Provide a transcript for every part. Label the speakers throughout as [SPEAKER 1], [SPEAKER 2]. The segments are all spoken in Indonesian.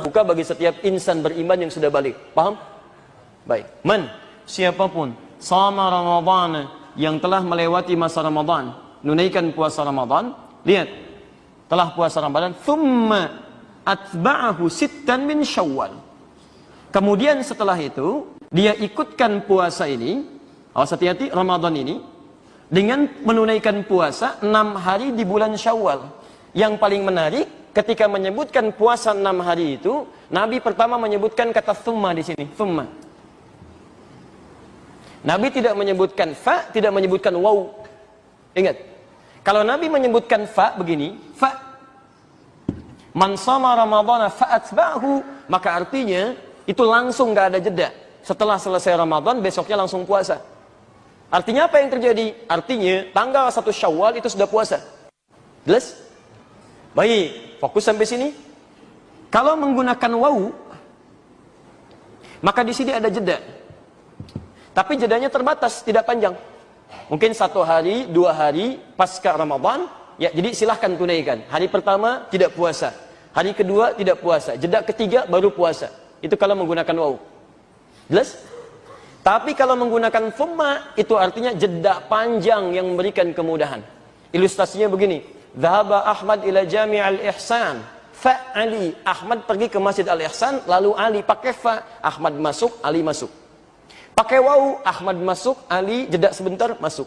[SPEAKER 1] buka bagi setiap insan beriman yang sudah balik. Paham? Baik. Man, siapapun sama Ramadan, yang telah melewati masa Ramadan, menunaikan puasa Ramadan, lihat, telah puasa Ramadan, thumma atba'ahu sittan min Syawal. Kemudian setelah itu dia ikutkan puasa ini, awas hati-hati, Ramadan ini dengan menunaikan puasa 6 hari di bulan Syawal. Yang paling menarik, ketika menyebutkan puasa 6 hari itu, Nabi pertama menyebutkan kata thumma di sini, thumma. Nabi tidak menyebutkan fa, tidak menyebutkan waw. Ingat, kalau Nabi menyebutkan fa begini, fa, man sama Ramadhana fa'atba'hu, maka artinya itu langsung gak ada jeda. Setelah selesai Ramadan, besoknya langsung puasa. Artinya apa yang terjadi? Artinya tanggal 1 Syawal itu sudah puasa. Jelas? Baik, fokus sampai sini. Kalau menggunakan waw, maka di sini ada jeda. Tapi jedanya terbatas, tidak panjang. Mungkin 1 hari, 2 hari pasca Ramadan, ya, jadi silahkan tunaikan. Hari pertama tidak puasa, hari kedua tidak puasa, jeda ketiga baru puasa. Itu kalau menggunakan waw. Jelas? Tapi kalau menggunakan thumma, itu artinya jeda panjang yang memberikan kemudahan. Ilustrasinya begini, dhahaba Ahmad ila Jami' al-Ihsan fa Ali. Ahmad pergi ke Masjid Al-Ihsan, lalu Ali pakai fa, Ahmad masuk, Ali masuk. Pakai waw, Ahmad masuk, Ali jeda sebentar masuk.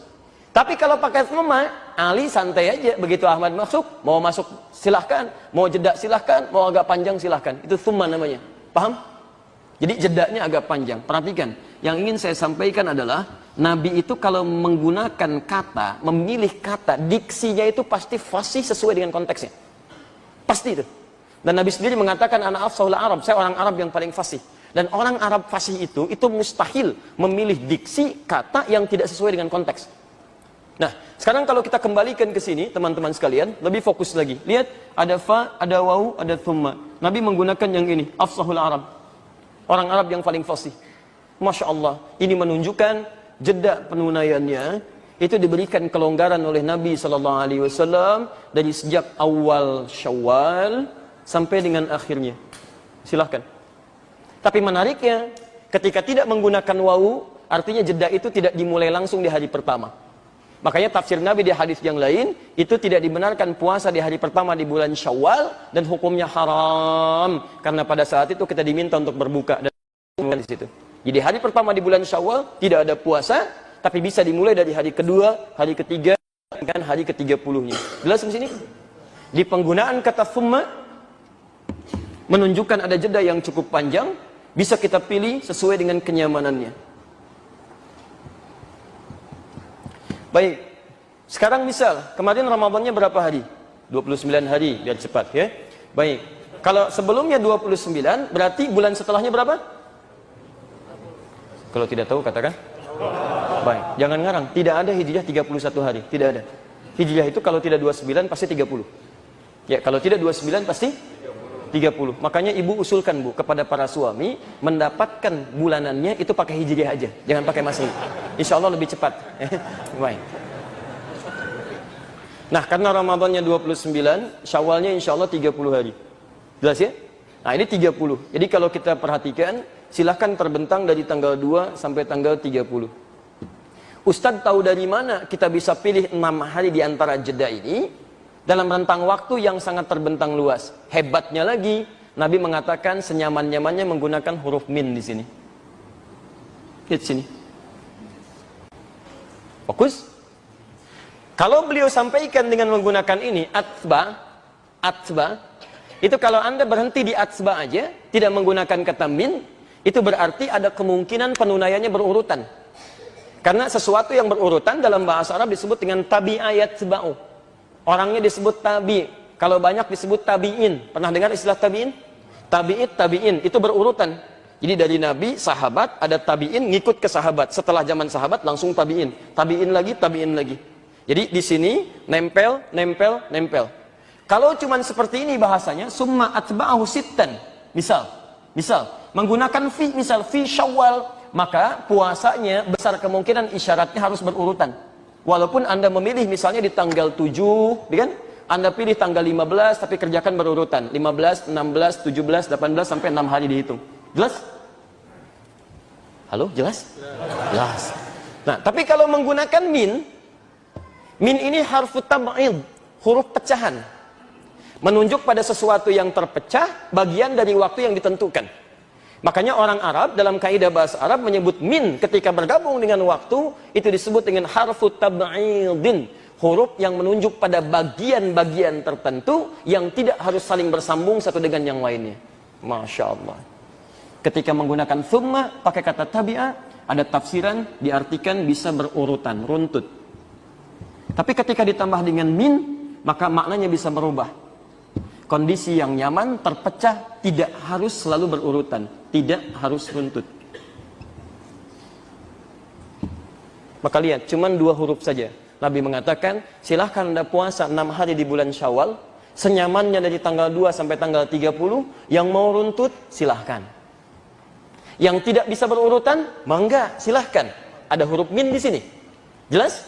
[SPEAKER 1] Tapi kalau pakai thumma, Ali santai aja, begitu Ahmad masuk silahkan, mau jeda silahkan, mau agak panjang silahkan. Itu thumma namanya. Paham? Jadi jedanya agak panjang. Perhatikan, yang ingin saya sampaikan adalah Nabi itu kalau menggunakan kata, memilih kata, diksinya itu pasti fasih sesuai dengan konteksnya. Pasti itu. Dan Nabi sendiri mengatakan, ana afsahul Arab, saya orang Arab yang paling fasih. Dan orang Arab fasih itu mustahil memilih diksi kata yang tidak sesuai dengan konteks. Nah, sekarang kalau kita kembalikan ke sini, teman-teman sekalian, lebih fokus lagi. Lihat, ada fa, ada waw, ada thumma. Nabi menggunakan yang ini, afsahul Arab. Orang Arab yang paling fasih. Masya Allah, ini menunjukkan jeda penunaiannya itu diberikan kelonggaran oleh Nabi SAW dari sejak awal Syawal sampai dengan akhirnya. Silahkan. Tapi menariknya, ketika tidak menggunakan wawu, artinya jeda itu tidak dimulai langsung di hari pertama. Makanya tafsir Nabi di hadis yang lain, itu tidak dibenarkan puasa di hari pertama di bulan Syawal, dan hukumnya haram. Karena pada saat itu kita diminta untuk berbuka dan di situ. Jadi hari pertama di bulan Syawal, tidak ada puasa, tapi bisa dimulai dari hari kedua, hari ketiga, dan hari ke-30-nya. Jelas di sini? Di penggunaan kata thumma, menunjukkan ada jeda yang cukup panjang, bisa kita pilih sesuai dengan kenyamanannya. Baik, sekarang misal, kemarin Ramadannya berapa hari? 29 hari, biar cepat ya. Baik, kalau sebelumnya 29, berarti bulan setelahnya berapa? Kalau tidak tahu katakan. Baik, jangan ngarang, tidak ada Hijriah 31 hari, tidak ada. Hijriah itu kalau tidak 29 pasti 30. Ya, kalau tidak 29 pasti 30. Makanya ibu usulkan bu kepada para suami mendapatkan bulanannya itu pakai hijriah aja, jangan pakai masehi. Insya Allah lebih cepat. Baik. Nah, karena Ramadannya 29, Syawalnya insya Allah 30 hari. Jelas ya? Nah, ini 30. Jadi kalau kita perhatikan, silahkan terbentang dari tanggal 2 sampai tanggal 30. Ustadz tahu dari mana kita bisa pilih 6 hari di antara jeda ini? Dalam rentang waktu yang sangat terbentang luas. Hebatnya lagi, Nabi mengatakan senyaman-nyamannya menggunakan huruf min di sini. Lihat sini. Fokus. Kalau beliau sampaikan dengan menggunakan ini, atba, itu kalau Anda berhenti di atba aja, tidak menggunakan kata min, itu berarti ada kemungkinan penunaiannya berurutan. Karena sesuatu yang berurutan dalam bahasa Arab disebut dengan tabi'ayat seba'u. Orangnya disebut tabi, kalau banyak disebut tabi'in. Pernah dengar istilah tabi'in? Tabi'in, itu berurutan. Jadi dari Nabi, sahabat, ada tabi'in, ngikut ke sahabat. Setelah zaman sahabat, langsung tabi'in. Tabi'in lagi, tabi'in lagi. Jadi di sini, nempel. Kalau cuman seperti ini bahasanya, summa atba'ahu sittan. Misal, menggunakan fi, misal, fi Syawal, maka puasanya besar kemungkinan isyaratnya harus berurutan. Walaupun Anda memilih misalnya di tanggal 7, kan? Anda pilih tanggal 15 tapi kerjakan berurutan. 15, 16, 17, 18 sampai 6 hari dihitung. Jelas? Halo, jelas? Jelas. Nah, tapi kalau menggunakan min ini harfu tab'id, huruf pecahan. Menunjuk pada sesuatu yang terpecah, bagian dari waktu yang ditentukan. Makanya orang Arab dalam kaidah bahasa Arab menyebut min ketika bergabung dengan waktu, itu disebut dengan harfu tab'idin, huruf yang menunjuk pada bagian-bagian tertentu yang tidak harus saling bersambung satu dengan yang lainnya. Masya Allah. Ketika menggunakan thumma pakai kata tabi'ah, ada tafsiran diartikan bisa berurutan, runtut. Tapi ketika ditambah dengan min, maka maknanya bisa berubah. Kondisi yang nyaman, terpecah, tidak harus selalu berurutan, tidak harus runtut. Maka lihat, cuman 2 huruf saja. Nabi mengatakan, silahkan Anda puasa 6 hari di bulan Syawal, senyamannya dari tanggal 2 sampai tanggal 30, yang mau runtut, silahkan. Yang tidak bisa berurutan, mangga, silahkan. Ada huruf min di sini. Jelas?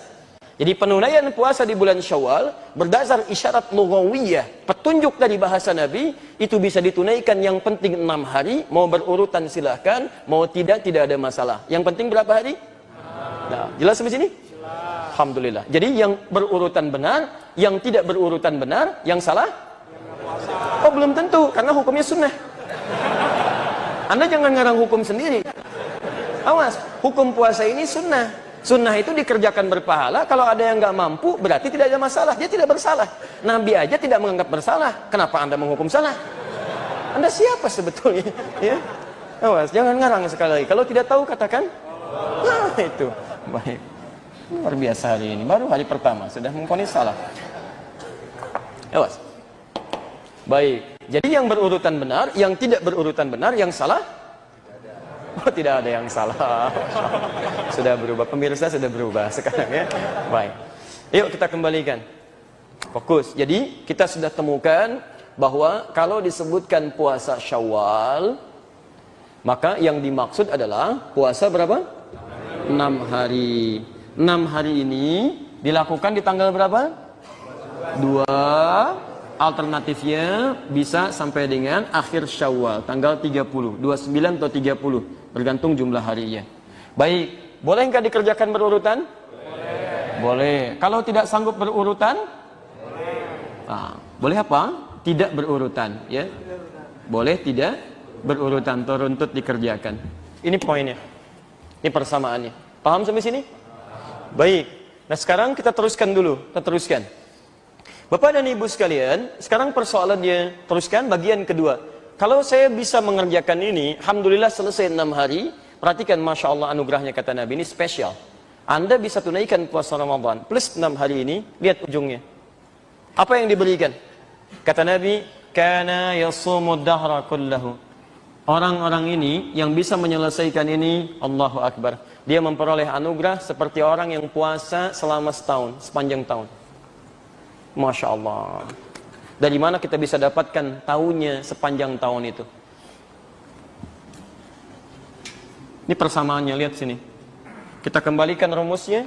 [SPEAKER 1] Jadi penunaian puasa di bulan Syawal berdasar isyarat lughawiyah, petunjuk dari bahasa Nabi, itu bisa ditunaikan yang penting 6 hari, mau berurutan silahkan, mau tidak ada masalah. Yang penting berapa hari? Nah, jelas sampai sini? Alhamdulillah. Jadi yang berurutan benar, yang tidak berurutan benar, yang salah? Oh, belum tentu, karena hukumnya sunnah. Anda jangan ngarang hukum sendiri. Awas, hukum puasa ini sunnah. Sunnah itu dikerjakan berpahala. Kalau ada yang nggak mampu, berarti tidak ada masalah. Dia tidak bersalah. Nabi aja tidak menganggap bersalah. Kenapa Anda menghukum salah? Anda siapa sebetulnya? Ya? Awas, jangan ngarang sekali lagi. Kalau tidak tahu, katakan. Nah, itu. Baik. Luar biasa hari ini. Baru hari pertama, sudah memvonis salah. Awas. Baik. Jadi yang berurutan benar, yang tidak berurutan benar, yang salah? Oh, tidak ada yang salah. Sudah berubah, pemirsa sudah berubah sekarang ya. Baik. Yuk kita kembalikan. Fokus. Jadi kita sudah temukan bahwa kalau disebutkan puasa Syawal, maka yang dimaksud adalah puasa berapa? 6 hari. 6 hari ini dilakukan di tanggal berapa? 2. Alternatifnya bisa sampai dengan akhir Syawal, tanggal 30, 29 atau 30, bergantung jumlah harinya. Baik, boleh nggak dikerjakan berurutan? Boleh. Boleh. Kalau tidak sanggup berurutan? Boleh. Nah, boleh apa? Tidak berurutan, ya. Boleh tidak berurutan, teruntut dikerjakan. Ini poinnya. Ini persamaannya. Paham sampai sini? Baik. Nah, sekarang kita teruskan dulu. Kita teruskan. Bapak dan Ibu sekalian, sekarang persoalannya, teruskan bagian kedua. Kalau saya bisa mengerjakan ini, alhamdulillah selesai 6 hari, perhatikan Masya Allah anugerahnya kata Nabi, ini spesial. Anda bisa tunaikan puasa Ramadan, plus 6 hari ini, lihat ujungnya. Apa yang diberikan? Kata Nabi, kana yasumud dahra kullahu. Orang-orang ini yang bisa menyelesaikan ini, Allahu Akbar. Dia memperoleh anugerah seperti orang yang puasa selama setahun, sepanjang tahun. Masya Allah. Dari mana kita bisa dapatkan tahunnya sepanjang tahun itu? Ini persamaannya, lihat sini. Kita kembalikan rumusnya.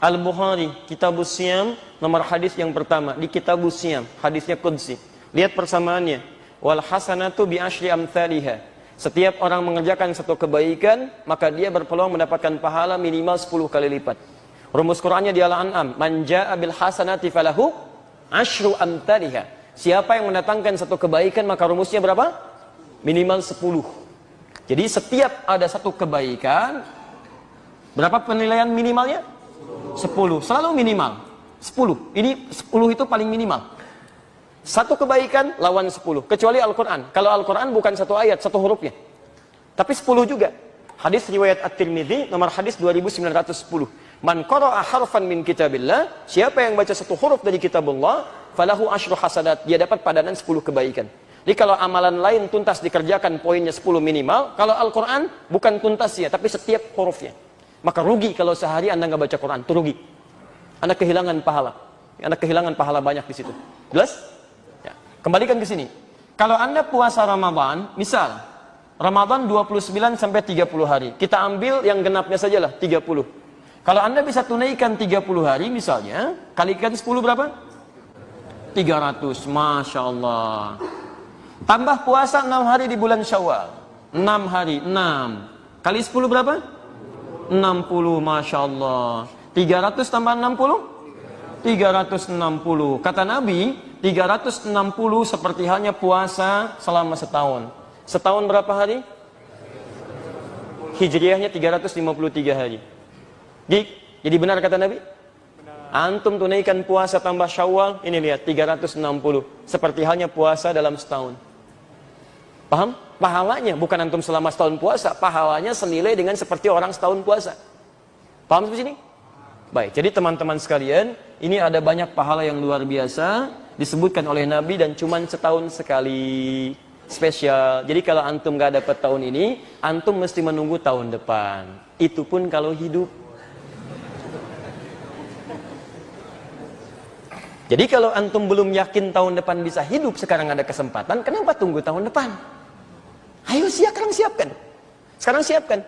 [SPEAKER 1] Al-Bukhari, Kitabus Siyam, nomor hadis yang pertama. Di Kitabus Siyam, hadisnya Qudsi. Lihat persamaannya. Wal hasanatu bi asyri amthaliha. Setiap orang mengerjakan satu kebaikan, maka dia berpeluang mendapatkan pahala minimal 10 kali lipat. Rumus Qur'annya di Al-An'am, man jaa bil hasanati falahu asyru amthaliha. Siapa yang mendatangkan satu kebaikan, maka rumusnya berapa? Minimal 10. Jadi setiap ada satu kebaikan, berapa penilaian minimalnya? 10. Selalu minimal 10. Ini 10 itu paling minimal. Satu kebaikan lawan 10. Kecuali Al-Quran. Kalau Al-Quran bukan satu ayat, satu hurufnya, tapi 10 juga. Hadis riwayat At-Tirmidzi nomor hadis 2910. Man qara'a harfan min kitabillah, siapa yang baca satu huruf dari kitabullah, falahu asyru hasanat, dia dapat padanan 10 kebaikan. Jadi kalau amalan lain tuntas dikerjakan, poinnya 10 minimal. Kalau Al-Quran bukan tuntasnya, tapi setiap hurufnya. Maka rugi kalau sehari Anda nggak baca Quran, itu rugi. Anda kehilangan pahala. Anda kehilangan pahala banyak di situ. Jelas? Ya. Kembalikan ke sini. Kalau Anda puasa Ramadan, misal Ramadan 29 sampai 30 hari. Kita ambil yang genapnya sajalah 30. Kalau Anda bisa tunaikan 30 hari misalnya, kalikan 10 berapa? 300, Masya Allah. Tambah puasa 6 hari di bulan Syawal. 6 hari, 6 kali 10 berapa? 60, Masya Allah. 300 tambah 60? 360. Kata Nabi, 360 seperti halnya puasa selama setahun. Setahun berapa hari? Hijriahnya 353 hari. Jadi benar kata Nabi? Antum tunaikan puasa tambah Syawal, ini lihat 360. Seperti halnya puasa dalam setahun. Paham? Pahalanya bukan antum selama setahun puasa, pahalanya senilai dengan seperti orang setahun puasa. Paham sampai sini? Baik, jadi teman-teman sekalian, ini ada banyak pahala yang luar biasa disebutkan oleh Nabi dan cuman setahun sekali. Spesial. Jadi kalau antum gak dapat tahun ini, antum mesti menunggu tahun depan. Itu pun kalau hidup. Jadi kalau antum belum yakin tahun depan bisa hidup, sekarang ada kesempatan, kenapa tunggu tahun depan? Ayo sekarang siapkan. Sekarang siapkan.